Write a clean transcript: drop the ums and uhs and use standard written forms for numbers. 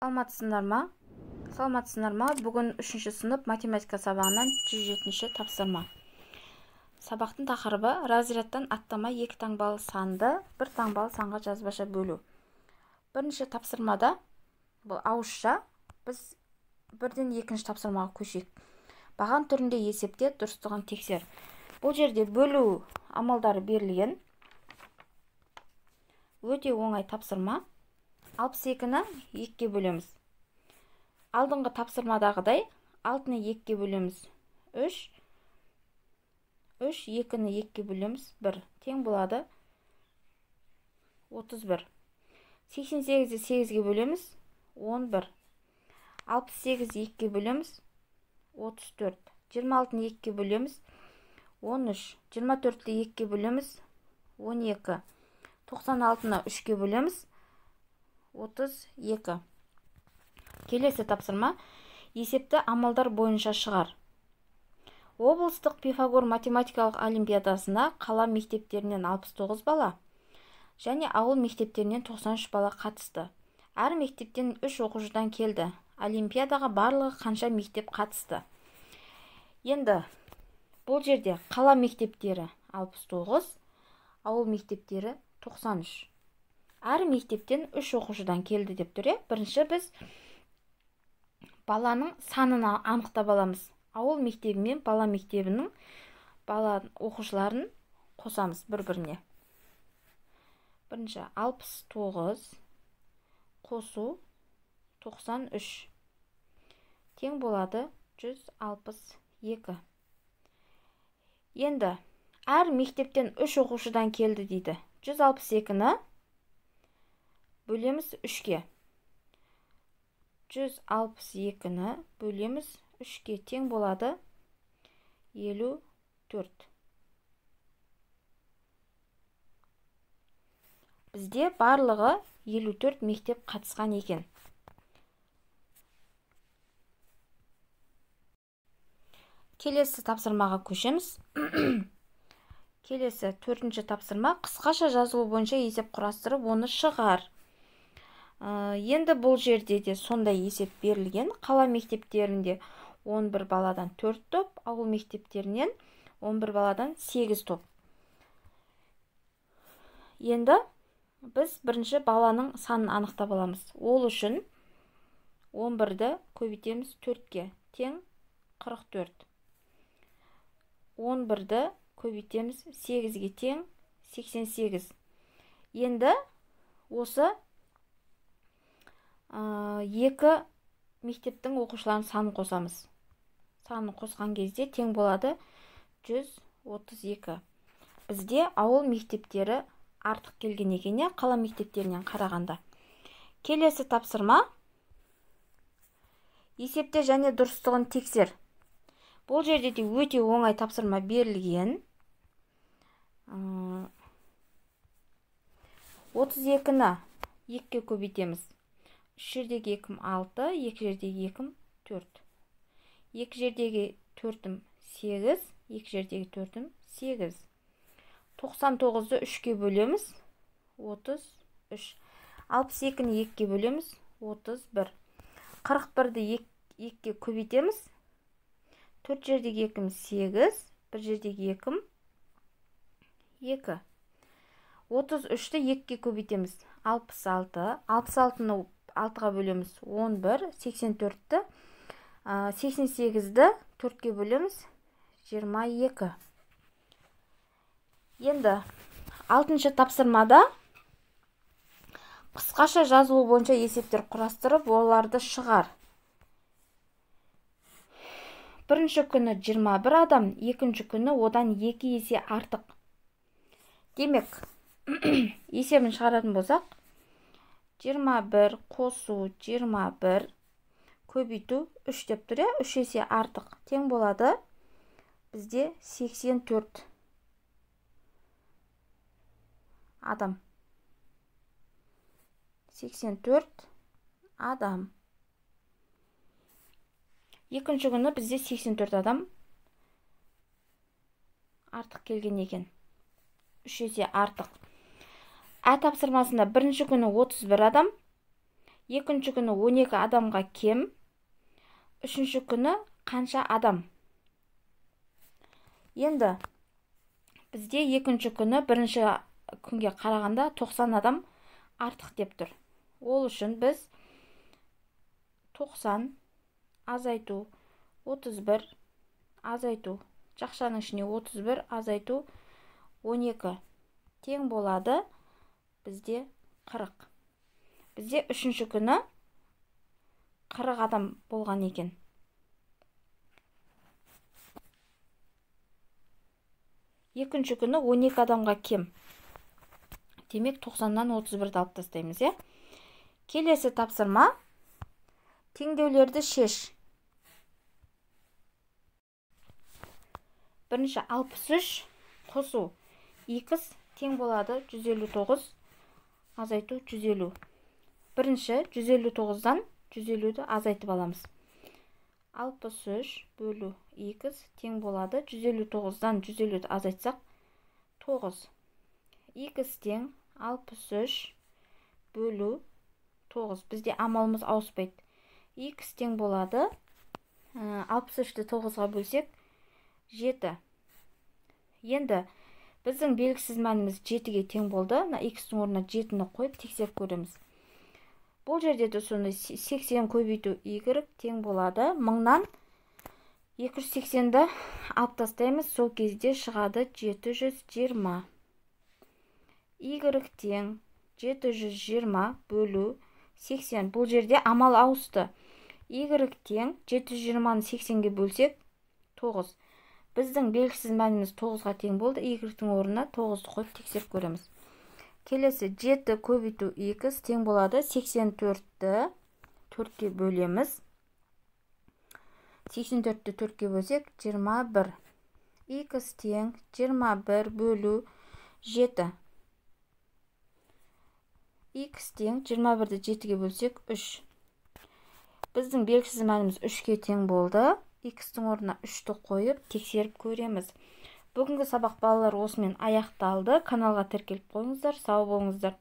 Саламатсыздар ма? Бүгін 3-ші сынып математика сабағынан 107-ші тапсырма. Сабақтың тақырыбы разрядтан аттама 2 таңбалы санды 1 таңбалы санға жазбаша бөлу. Бірінші тапсырмада, бұл ауызша, біз бірден екінші тапсырмаға көшейік. Баған түрінде есепте дұрыстығын тексер. Бұл жерде бөлу амалдары берілген. Өте оңай тапсырма. 62-ні 2-ге бөлеміз. Алдыңғы тапсырмадағыдай 6-ны 2-ге бөлеміз 3, 2-ні 2-ге бөлеміз 1. Тең болады 31. 88-ді 8-ге бөлеміз 11. 68-ді 2-ге бөлеміз 34. 26-ны 2-ге бөлеміз 13. 24-ді 2-ге бөлеміз 12. 96-ны 3-ге бөлеміз 32. Келесі тапсырма есепті амалдар бойынша шығар. Облыстық Пифагор математикалық олимпиадасына қала мектептерінен 69 бала және ауыл мектептерінен 93 бала қатысты. Әр мектептен 3 оқушыдан келді. Олимпиадаға барлығы қанша мектеп қатысты? Енді бұл жерде қала мектептері 69, ауыл мектептері 93. Әр мектептен 3 оқушыдан келді деп тұр. Бірінші біз баланың санын анықтап аламыз. Ауыл мектебі мен бала мектебінің бала оқушыларын қосамыз бір-біріне. Бірінші 69 қосу 93 тең болады 162. Енді әр мектептен 3 оқушыдан келді дейді. 162-ні бөлеміз 3-ге. 162-ні бөлеміз 3-ге тең болады 54. Бізде барлығы 54 мектеп қатысқан екен. Келесі тапсырмаға көшеміз. Келесі 4-ші тапсырма қысқаша жазылу бойынша есеп құрастырып, оны шығар. Енді бұл жерде де сондай есеп берілген. Қала мектептерінде 11 баладан 4 топ, ауыл мектептерінен 11 баладан 8 топ. Енді біз бірінші баланың санын анықтап аламыз. Ол үшін 11-ді көбейтеміз 4-ге, тең 44. 11-ді көбейтеміз 8-ге, тең 88. Енді осы 2 мектептің оқушыларын санын қосамыз. Санын қосқан кезде тең болады 132. Бізде ауыл мектептері артық келген екен, қала мектептерінен қарағанда. Келесі тапсырма есепте және дұрыстығын тексер. Бұл жерде де өте оңай тапсырма берілген. 32-ні 2-ге көбейтеміз. 3 жердегі 2-ім 6, 2 жердегі 2-ім 4. 2 жердегі 4-ім 8, 2 жердегі 4-ім 8. 99-ды 3-ге бөлеміз 33. 62-ні 2-ге бөлеміз 31. 41-ді 2-ге көбейтеміз. 4 жердегі 2-ім 8, 1 жердегі 2-ім 2. 33-ті 2-ге көбейтеміз. 66. 66-ны 6-ға бөлеміз 11. 84-ті 88-ді 4-ге бөлеміз 22. Енді 6-шы тапсырмада қысқаша жазылу бойынша есептер құрастырып, оларды шығар. Бірінші күні 21 адам, екінші күні одан 2 есе артық. Демек, есебін шығаратын болсақ, 21 қосу 21 көбейту 3 деп тұр, 3 есе артық тең болады бізде 84 адам. 84 адам. Екінші күні бізде 84 адам артық келген екен. 3 есе артық. Тапсырмасында бірінші күні 31 адам, Екінші күні 12 адамға кем. Үшінші күні қанша адам? Енді бізде екінші күні бірінші күнге қарағанда 90 адам артық деп тұр. Ол үшін біз 90 азайту 31 азайту жақшаның ішіне 31 азайту 12 тең болады бізде 40. Бізде үшінші күні 40 адам болған екен. Екінші күні 12 адамға кем. Демек 90-нан 31-ді алып тастаймыз, е? Келесі тапсырма. Теңдеулерді шеш. Бірінші 63 қосу x тең болады 159 азайту 150. Бірінші 159-дан 150-ді азайтып аламыз. 63 бөлу x тең болады 159-дан 150-ді азайтсақ 9. X тең 63 бөлу 9. Бізде амалымыз ауыспайды. X тең болады 63-ті 9-ға бөлсек 7. Енді біздің белгісіз мәніміз 7-ге тең болды. X-тің орнына 7-ні қойып тексеріп көреміз. Бұл жерде де сондай 80 көбейту y тең болады. 1000-нан 280-ді алып тастаймыз. Сол кезде шығады 720. Y тең 720 бөлу 80. Бұл жерде амал ауысты. Y тең 720-ны 80-ге бөлсек 9. Біздің белгісіз мәніміз 9-ға тең болды. Y-тің орнына 9-ды қойып тексеріп көреміз. Келесі 7 көбейту x тең болады 84-ті 4-ке бөлеміз. 84-ті 4-ке бөлсек 21. X тең 21 бөлу 7. X тең 21-ді 7-ге бөлсек 3. Біздің белгісіз мәніміз 3-ке тең болды. X-тің орнына 3-ті қойып тексеріп көреміз. Бүгінгі сабақ балалар осымен аяқталды. Каналға тіркеліп қойыңыздар. Сау болыңыздар.